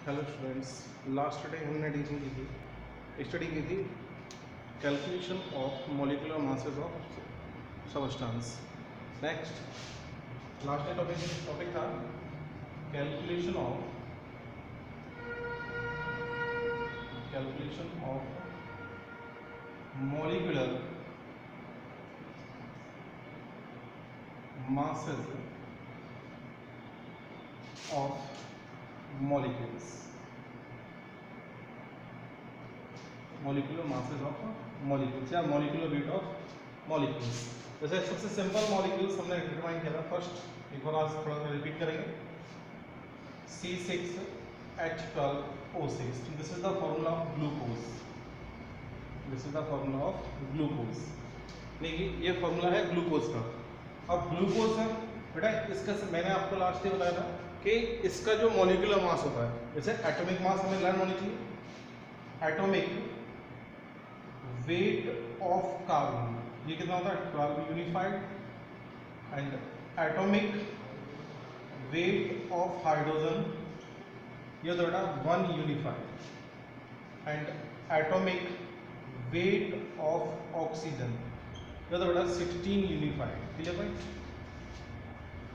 Hello students, last day हमने study की थी calculation of molecular masses of substance. Next last day topic था calculation of molecular masses of molecules, molecular masses of molecules या molecular weight of molecules। जैसे सबसे simple molecules हमने determine किया था फर्स्ट, एक बार आज थोड़ा सा रिपीट करेंगे। C6H12O6, this is the formula of glucose, this is the formula of glucose. देखिए ये फॉर्मूला है ग्लूकोज का। अब ग्लूकोज है बेटा, इसका मैंने आपको लास्ट में बताया था कि इसका जो मॉलिक्यूलर मास होता है, जैसे एटॉमिक मास हमें लर्न होनी चाहिए, एटॉमिक वेट ऑफ कार्बन ये कितना होता है 12 unified, and atomic weight of hydrogen ये होता है बेटा 1 unified, and atomic weight of oxygen ये होता है बेटा 16 यूनिफाइड। क्लियर भाई?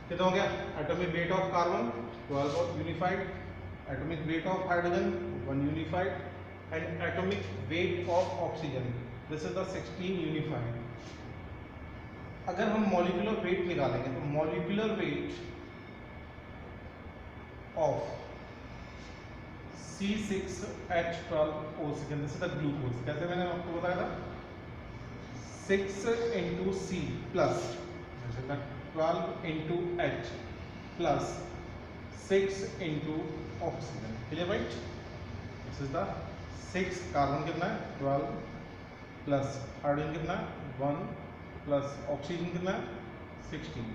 कितना हो गया? Atomic weight of carbon 12 unified, atomic weight of hydrogen 1 unified, and atomic weight of oxygen this is the 16 unified. अगर हम मॉलिक्यूलर वेट निकालेंगे तो molecular weight of C6H12O6 this is the glucose. कैसे मैंने आपको बताया था 6 into C plus 12 into H plus 6 into oxygen। Clear right? This is the 6 carbon कितना है 12 प्लस हाइड्रोजन कितना है 1 प्लस ऑक्सीजन कितना है 16।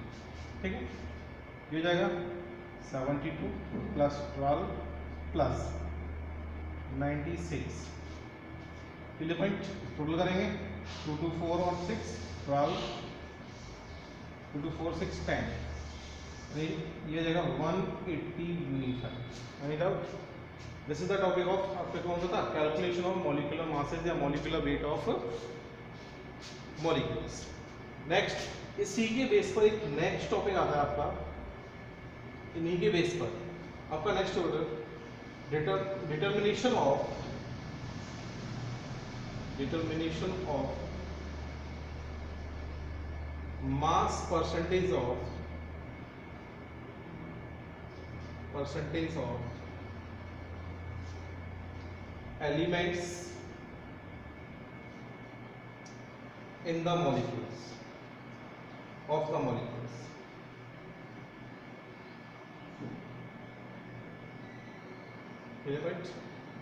ठीक है, ये हो जाएगा 72 plus 12 plus 96। Clear point? Total करेंगे 2 2 4 और 6 12, 2 2 4 6 10, ये जगह 180 unified. Any doubt? This is the topic of आपके कौन सा था कैलकुलेशन ऑफ मॉलिक्यूलर मासेस या molecular weight of molecules. Next इसी के बेस पर एक नेक्स्ट टॉपिक आता है आपका, इन्हीं के बेस पर आपका next order determination of mass percentage of elements in the molecules of the molecules।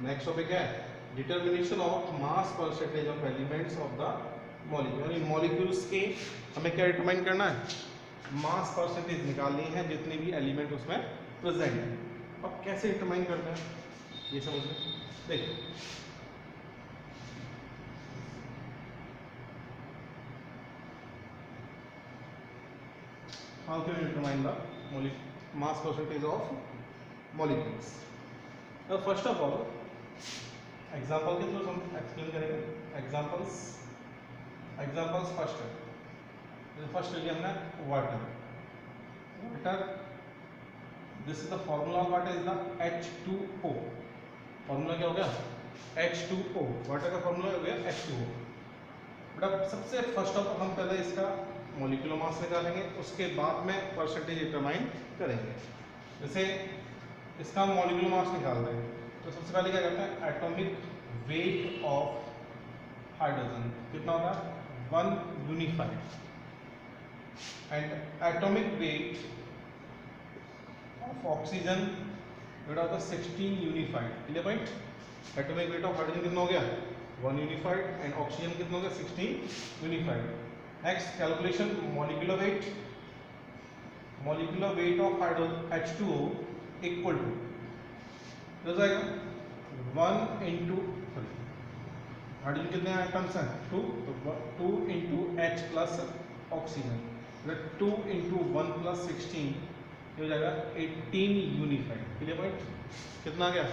Next topic है determination of mass percentage of elements of the molecule. यानी मॉलिक्यूल्स के हमें क्या डिटरमाइन करना है, मास परसेंटेज निकालनी है जितने भी एलिमेंट उसमें प्रेजेंट है। अब कैसे डिटरमाइन करते हैं ये समझिए। देखिए how can you determine the mass percentage of molecules. First of all example के थ्रू हम एक्सप्लेन करेंगे। एग्जांपल्स फर्स्ट लिया हमने water. This is the formula of water is the H2O। Formula क्या हो गया H2O, वाटर का फॉर्मूला हो गया H2O। बट सबसे फर्स्ट ऑफ हम पहले इसका मॉलिक्यूलर मास निकालेंगे, उसके बाद में परसेंटेज डिटरमाइन करेंगे। जैसे इसका मॉलिक्यूलर मास निकाल रहे हैं तो सबसे पहले क्या करते हैं एटॉमिक वेट ऑफ हाइड्रोजन कितना होता है 1 unified, and atomic weight of oxygen बेटा होता है 16 unified. Clear point? Atomic weight of hydrogen कितना हो गया 1 यूनिफाइड, एंड ऑक्सीजन कितना हो गया 16 unified. Next calculation molecular weight of hydrogen H2O equal to हो जाएगा 1 इंटू हाइड्रोजन कितने आइटम्स हैं 2, तो 2 into H plus oxygen, 2 into 1 plus 16 ये हो जाएगा 18 यूनिफाइड। Clear point? कितना आ गया?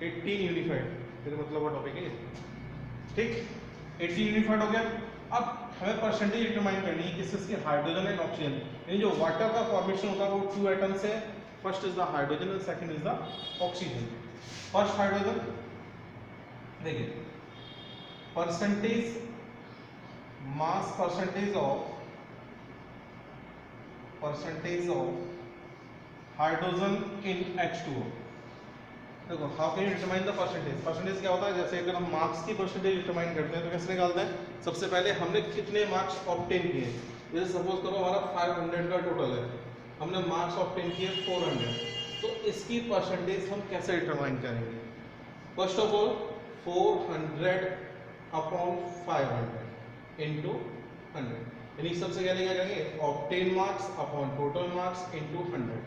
18 यूनिफाइड। मेरे मतलब वो टॉपिक है, ठीक। 18 यूनिफाइड हो गया। अब हमें परसेंटेज डिटरमाइन करनी है किसकी? Hydrogen and oxygen. यानी जो वाटर का फॉर्मेशन होता है वो 2 एटम्स है। First is the hydrogen and second is the oxygen. First hydrogen, देखिए percentage mass percentage of hydrogen in H2O। देखो how can you determine the percentage? Percentage क्या होता है? जैसे अगर हम मार्क्स की परसेंटेज डिटरमाइन करते हैं तो कैसे निकालते हैं? सबसे पहले हमने कितने मार्क्स ऑब्टेन किए। जैसे सपोज करो हमारा 500 का टोटल है, हमने मार्क्स ऑब्टेन किए 400, तो इसकी परसेंटेज हम कैसे डिटरमाइन करेंगे? First of all 400 upon 500 into 100, यानी सबसे पहले क्या करेंगे? Obtain marks upon total marks into 100।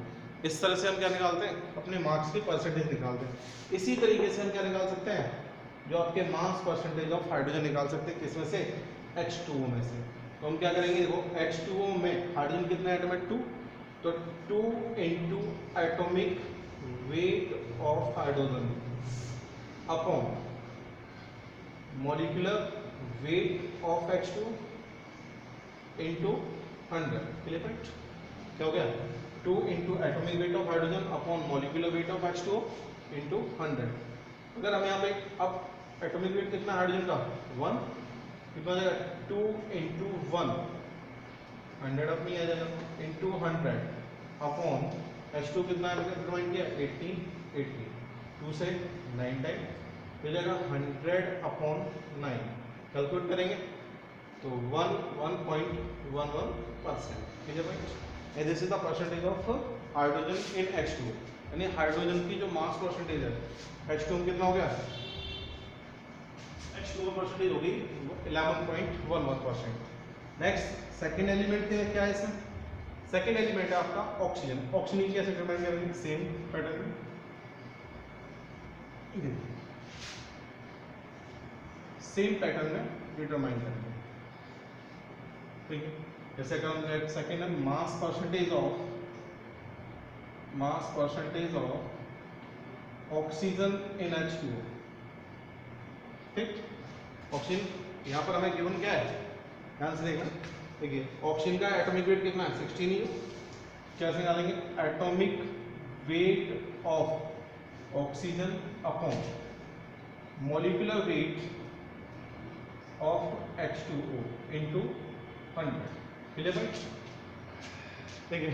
इस तरह से हम क्या निकालते हैं? अपने मार्क्स की परसेंटेज निकालते हैं। इसी तरीके से हम क्या निकाल सकते हैं? जो आपके मास परसेंटेज ऑफ हाइड्रोजन निकाल सकते हैं। किसमें से? H2O में से। तो हम क्या करेंगे? देखो H2O में हाइड्रोजन कितना एटम है? 2, तो 2 into atomic weight of hydrogen upon molecular weight of H2 into 100। Clear point? क्या हो गया? 2 into atomic weight of hydrogen upon molecular weight of H2O into 100। अगर हम यहाँ पे अब एटॉमिक वेट कितना हाइड्रोजन का? 1, कितना हो जाएगा? 2 इंटू 1, 100 अपनी आ जाएगा, इंटू 100 अपॉन H2 कितना है डिटरमाइन किया? 80, 2 से 9 टाइम हो जाएगा 100 अपॉन 9। कैलकुलेट करेंगे तो 1.11%। ठीक है भाई? And this is the percentage of hydrogen in H2O। यानी हाइड्रोजन की जो मास परसेंटेज है H2O कितना हो गया? H2O परसेंटेज होगी 11.11%। नेक्स्ट सेकंड एलिमेंट क्या है इसमें? सेकंड एलिमेंट है आपका ऑक्सीजन। ऑक्सीजन कैसे डिटरमाइन करेंगे? सेम पैटर्न में, सेम पैटर्न में डिटरमाइन करेंगे। ठीक है? जैसे अगर सेकेंड है मास percentage of oxygen in H2O। ठीक, ऑक्सीजन यहाँ पर हमें गिवन क्या है? ध्यान से देखना। देखिए ऑक्सीजन का एटॉमिक वेट कितना है? 16 है। कैसे निकालेंगे? Atomic weight of oxygen upon molecular weight of H2O into 100। Clear भाई? देखिए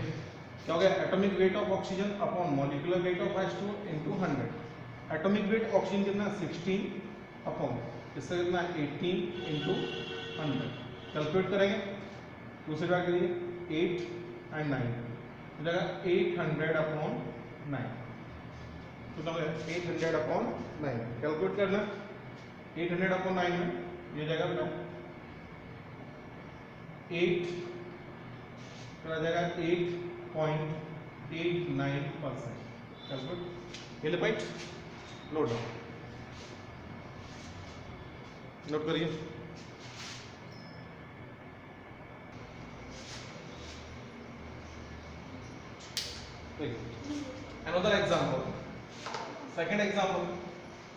क्या हो गया? Atomic weight of oxygen upon molecular weight of H2O into 100। Atomic weight oxygen कितना? 16 अपॉन इससे कितना? 18 इंटू 100। कैलकुलेट करेंगे, दूसरी बार करिए 8 and 9 हो जाएगा 800 अपॉन 9। कितना हो गया? 800 अपॉन 9। कैलकुलेट करना 800 अपॉन 9 में ये हो जाएगा बेटा 8 आ जाएगा 8.89%। कैलकुलेट। ये ले पॉइंट नोट डाउन, नोट करिए। Another example, second example,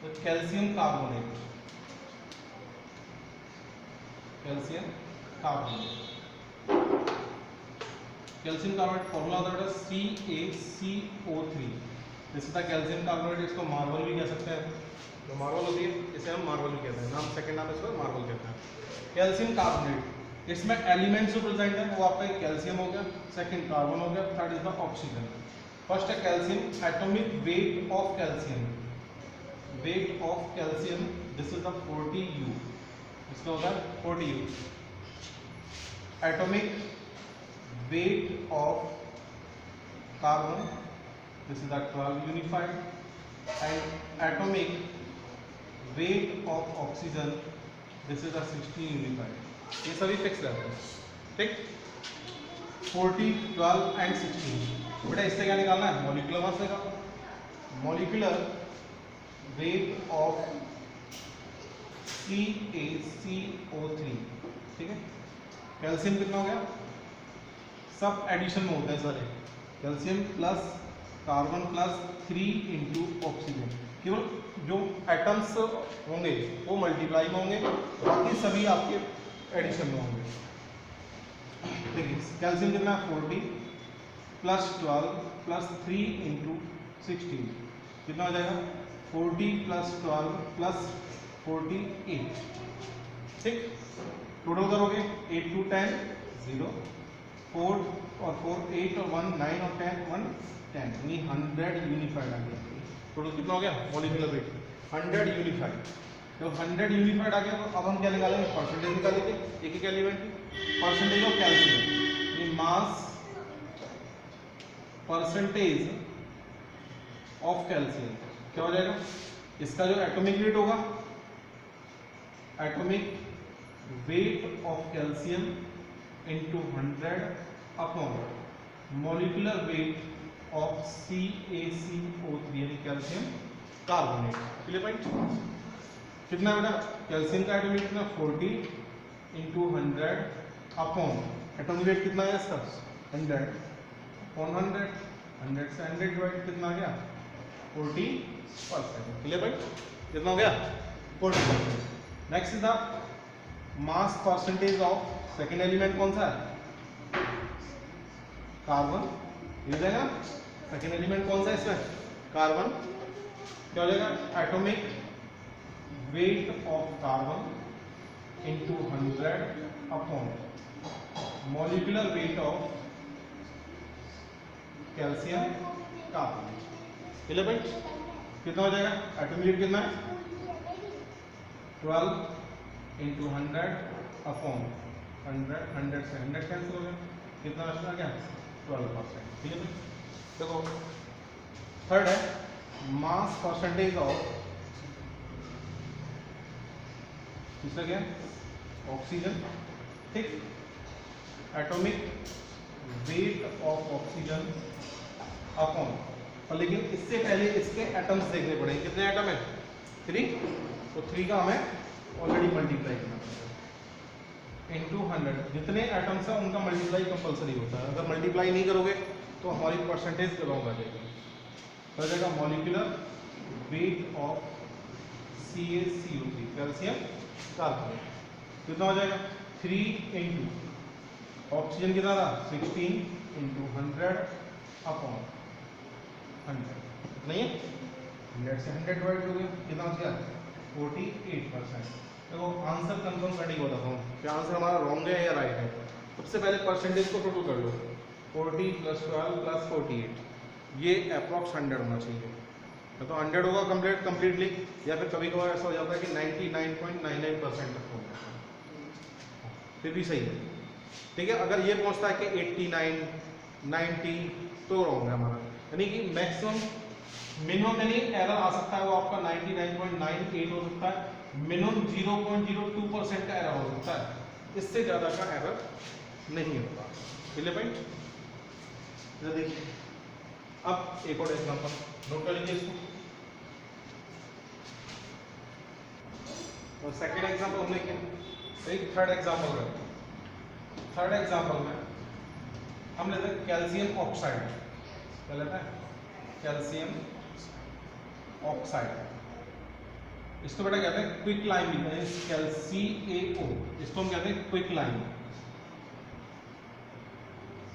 the calcium carbonate। calcium carbonate formula होता है CaCO3। This is the calcium carbonate. इसको मार्बल भी कह सकते हैं। जो मार्बल होती है इसे हम मार्बल भी कहते हैं। नाम सेकंड नाम इसका मार्बल कहते हैं। कैल्शियम कार्बोनेट, इसमें एलिमेंट्स जो प्रेजेंट है वो आपका कैल्शियम हो गया, सेकंड कार्बन हो गया, third is the oxygen. First है calcium, atomic weight of calcium, this is the 40U। इसका होगा 40U। Atomic weight of carbon, this is the 12 unified, and atomic weight of oxygen, this is the 16 unified. ये सभी fix रहते हैं। ठीक, 40, 12 and 16। बेटा इससे क्या निकालना है? मॉलिक्यूलर मास निकालना। Molecular weight of CaCO3। ठीक है, कैल्शियम कितना हो गया? सब एडिशन में होते हैं सारे। Calcium plus carbon plus 3 into oxygen. केवल जो एटम्स होंगे वो मल्टीप्लाई में होंगे, बाकी सभी आपके एडिशन में होंगे। देखिए कैल्शियम कितना 40 प्लस 12 प्लस 3 इंटू 16 कितना हो जाएगा 40 प्लस 12 प्लस 48। ठीक, टोटल करोगे 8 टू 10 0, 4 और 4 8 और 1 9 और 10 1 10, यानी 100 यूनिफाइड आ गया। टोटल कितना हो गया मॉलिक्यूलर वेट 100 यूनिफाइड। जब 100 यूनिफाइड आ गया तो अब हम क्या निकालेंगे, परसेंटेज निकालेंगे एक एक एलिमेंट की। Percentage of calcium, mass percentage of calcium क्या हो जाएगा, इसका जो एटॉमिक वेट होगा, atomic weight of calcium into 100 upon molecular weight of CaCO3 यानी कैल्शियम कार्बोनेट। Clear point? कितना बेटा कैल्शियम का एटॉमिक कितना 40 इंटू 100 अपॉन एटॉमिक वेट कितना है इसका 100 अपॉन 100, 100 से 100 डिवाइड कितना आ गया 40%। Clear point? कितना हो गया 40%। Next is the mass percentage of second element कौन सा है कार्बन। ये हो जाएगा सेकेंड एलिमेंट कौन सा है इसमें कार्बन। क्या हो जाएगा atomic weight of carbon into 100 upon molecular weight of calcium carbon. Element कितना हो जाएगा एटॉमिक वेट कितना है 12 इंटू 100 अपॉन 100, 100 से 100 कैंसिल हो गया, कितना आ गया 12%। ठीक है, देखो थर्ड है मास परसेंटेज ऑफ, तीसरा क्या ऑक्सीजन। ठीक, atomic weight of oxygen upon, और लेकिन इससे पहले इसके एटम्स देखने पड़ेंगे, कितने एटम है 3, तो 3 का हमें ऑलरेडी मल्टीप्लाई करना पड़ेगा इंटू 100। जितने एटम्स हैं उनका मल्टीप्लाई कंपलसरी होता है, अगर मल्टीप्लाई नहीं करोगे तो हमारी परसेंटेज रॉन्ग आ जाएगी। तो जाएगा molecular weight of CaCO3 calcium carbonate कितना हो जाएगा 3 इंटू ऑक्सीजन कितना था 16 इंटू 100 अपॉन 100 नहीं है 100 से 100 डिवाइड हो गया, कितना हो गया 48%। देखो आंसर कंफर्म करने की बताता हूँ कि आंसर हमारा रॉन्ग है या राइट है। सबसे पहले परसेंटेज को टोटल कर लो 40 प्लस 12 प्लस 48, ये अप्रॉक्स 100 होना चाहिए, तो 100 होगा कंप्लीटली, या फिर कभी कभार ऐसा हो जाता है कि 99.99% तक हो जाता है, फिर भी सही है। ठीक है, अगर ये पहुंचता है कि 89 90 तो रॉन्ग है हमारा, यानी कि मैक्सिमम मिनिमम यानी एरर आ सकता है वो आपका 99.98 हो सकता है, मिनिमम 0.02% का एरर हो सकता है, इससे ज़्यादा का एरर नहीं होता। Clear point? देखिए अब एक और एग्जांपल नोट कर लीजिए इसको। और सेकेंड एग्जांपल हमने किया, एक थर्ड एग्जांपल है। थर्ड एग्जांपल में हम लेते हैं कैल्शियम ऑक्साइड। क्या लेते हैं कैल्शियम ऑक्साइड, इसको बेटा कहते हैं क्विक लाइम भी कहते हैं, CaCO, इसको हम कहते हैं quick lime,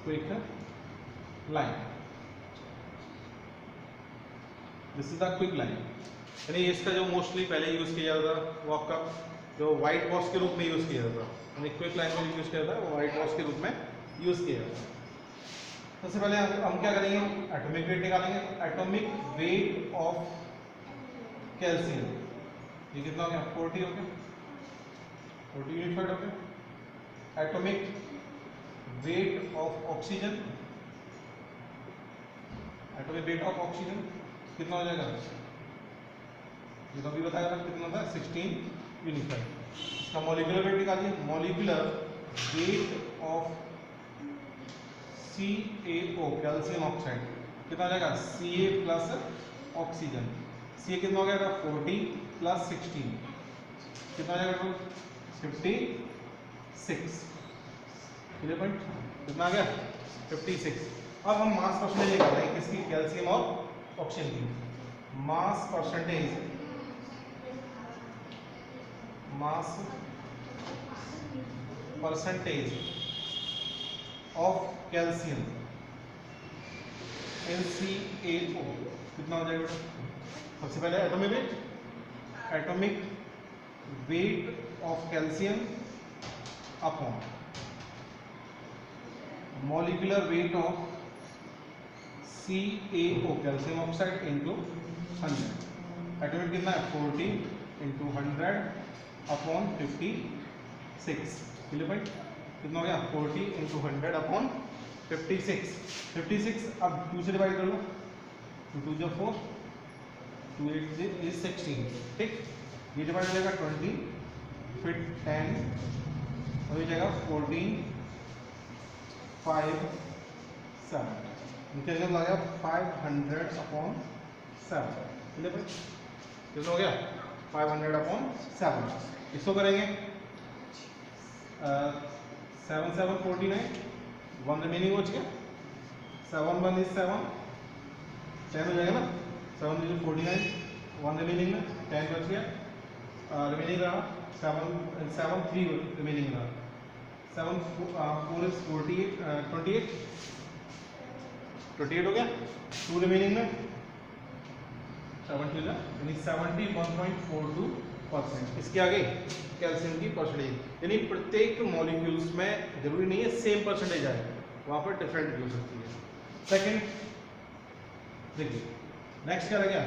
quick lime, this is the quick lime. यानी इसका जो मोस्टली पहले यूज किया जाता था वो आपका जो व्हाइट वॉश के रूप में यूज किया जाता था, यानी क्विक लाइम में यूज किया जाता है वो व्हाइट वॉश के रूप में यूज किया जाता है। सबसे पहले हम क्या करेंगे एटॉमिक वेट निकालेंगे, एटॉमिक वेट ऑफ कैल्शियम ये कितना हो गया 40 हो गया, 40 यूनिफाइड हो गया। Atomic weight of oxygen, atomic weight of oxygen कितना हो जाएगा, ये तो अभी बताया था कितना था 16 यूनिफाइड। इसका मॉलिक्यूलर वेट निकालिए, molecular weight of CaO calcium oxide कितना हो जाएगा Ca प्लस ऑक्सीजन, Ca कितना हो गया 40 प्लस 16 कितना हो जाएगा 56। Clear point? कितना आ गया 56। अब हम मास परसेंटेज निकाल रहे हैं किसकी, कैल्शियम और ऑक्सीजन की। मास परसेंटेज ऑफ कैल्शियम NaCl कितना हो जाएगा बेटा? सबसे पहले atomic weight of calcium upon molecular weight of CaO calcium oxide into 100। Atomic कितना है 40 इंटू 100 अपॉन 56 किलो पॉइंट कितना हो गया 40 इंटू 100 अपॉन 56। अब 2 से डिवाइड कर लो, 2 2 4, 2 8 is 16, ठीक। ये डिवाइड हो जाएगा 20, फिर 10 हो जाएगा 14, 5 7 नीचे लगा 500 अपॉन 7 कितना हो गया 500 अपॉन 7। इसको करेंगे 7 7 49, 1 रिमेनिंग बच गया, 7 1 is 7, 10 हो जाएगा ना, 7 is 49, 1 रिमेनिंग में 10 बच गया, रिमेनिंग रहा 7 3 रिमेनिंग रहा, 7 4 is 28 हो गया, 2 रिमेनिंग में 7 2 यानी 71.42%। इसके आगे कैल्शियम की परसेंटेज, यानी प्रत्येक मॉलिक्यूल्स में जरूरी नहीं है सेम परसेंटेज आए, वहां पर डिफरेंट हो सकती है। सेकंड देखिए नेक्स्ट क्या रहेगा,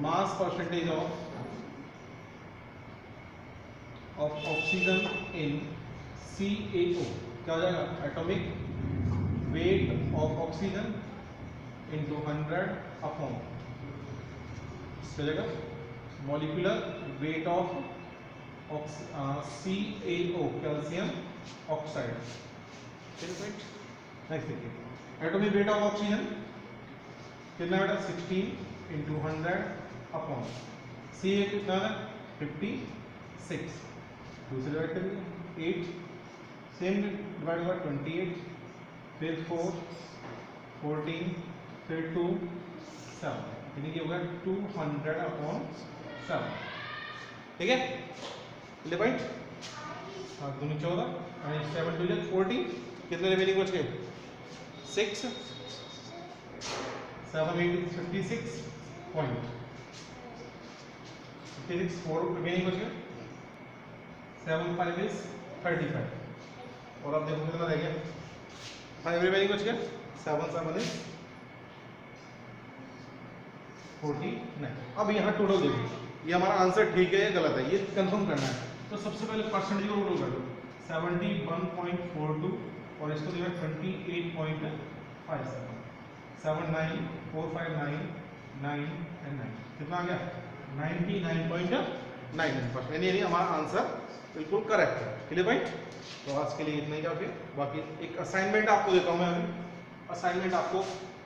mass percentage of oxygen in CaO क्या हो जाएगा, atomic weight of oxygen into 100 upon चलेगा molecular weight of CaO calcium oxide. Next देखिए एटॉमिक वेट ऑफ ऑक्सीजन कितना बेटा 16 इंटू 100 अपॉन Ca कितना है 56, दूसरे डिवाइड करिए 8, सेम डिवाइड होगा 28, फिर 4 14, फिर 2 7 यानी कि होगा 200 अपॉन 7, ठीक है। ले पॉइंट दोनों 14 और 7 2 40, कितने रिमेनिंग बच गए 6, 7 8 56 पॉइंट 56, 4 रिमेनिंग बच गए, 7 5 is 35 और अब देखो कितना रह गया 5 रिमेनिंग बच गया, 7 7 is 49। अब यहाँ टोटल देखो ये हमारा आंसर ठीक है या गलत है, ये कंफर्म करना है। तो सबसे पहले परसेंटेज को टोटल कर दो 71.42 और इसको दिया 28.57, 7 9 4 5 9 9 and 9 कितना आ गया 99.99%, यानी हमारा आंसर बिल्कुल करेक्ट है। Clear point. तो आज के लिए इतना ही काफी, बाकी एक असाइनमेंट आपको देता हूं मैं अभी, असाइनमेंट आपको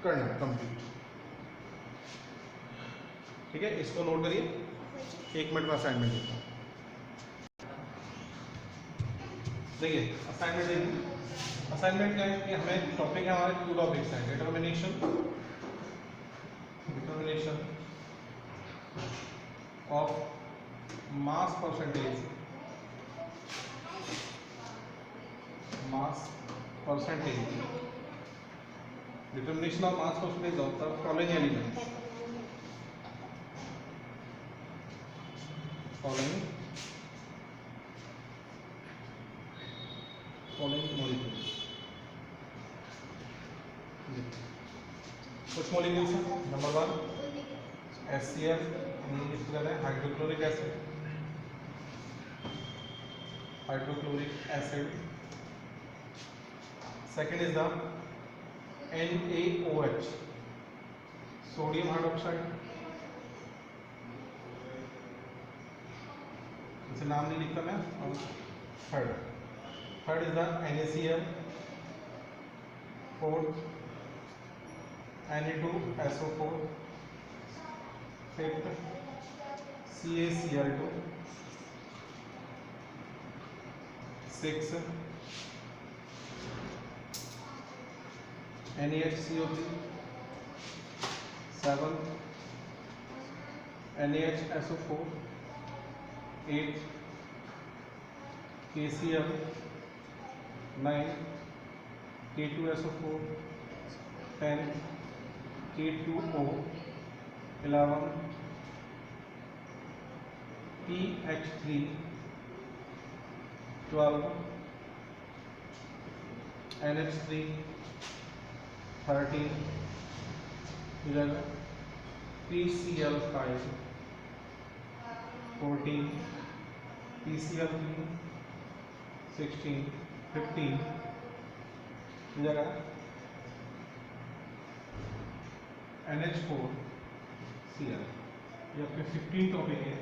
करना है कंप्लीट, ठीक है। इसको नोट करिए, 1 मिनट में असाइनमेंट देता हूं। देखिए असाइनमेंट देखिए, असाइनमेंट क्या है कि हमें टॉपिक है हमारे 2 टॉपिक्स हैं, determination of mass percentage determination of mass percentage of the following elements, following molecules। कुछ molecules हैं, नंबर 1 HCl इसको कहते हैं hydrochloric acid. Second is the NaOH sodium hydroxide, इसे नाम नहीं लिखता मैं। और third is the NaCl, fourth Na2SO4, fifth CaCl2, six NaHCO3, 7 NaHSO4, 8 KCl, 9 K2SO4, 10 K2O, 11 PH3, 12 NH3, 13 11 PCl5, 14 PCl3, 16 15 जगह NH4 Cl। ये आपके 15 टॉपिक है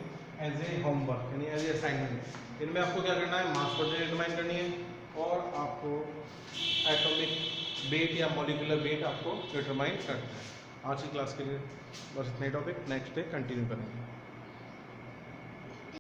एज ए होमवर्क यानी एज ए असाइनमेंट। इनमें आपको क्या करना है, मास पोटेंशियल डिटरमाइन करनी है और आपको एटॉमिक वेट या मॉलिक्यूलर वेट आपको डिटरमाइन करना है। आज की क्लास के लिए बस इतने टॉपिक, नेक्स्ट डे कंटिन्यू करेंगे।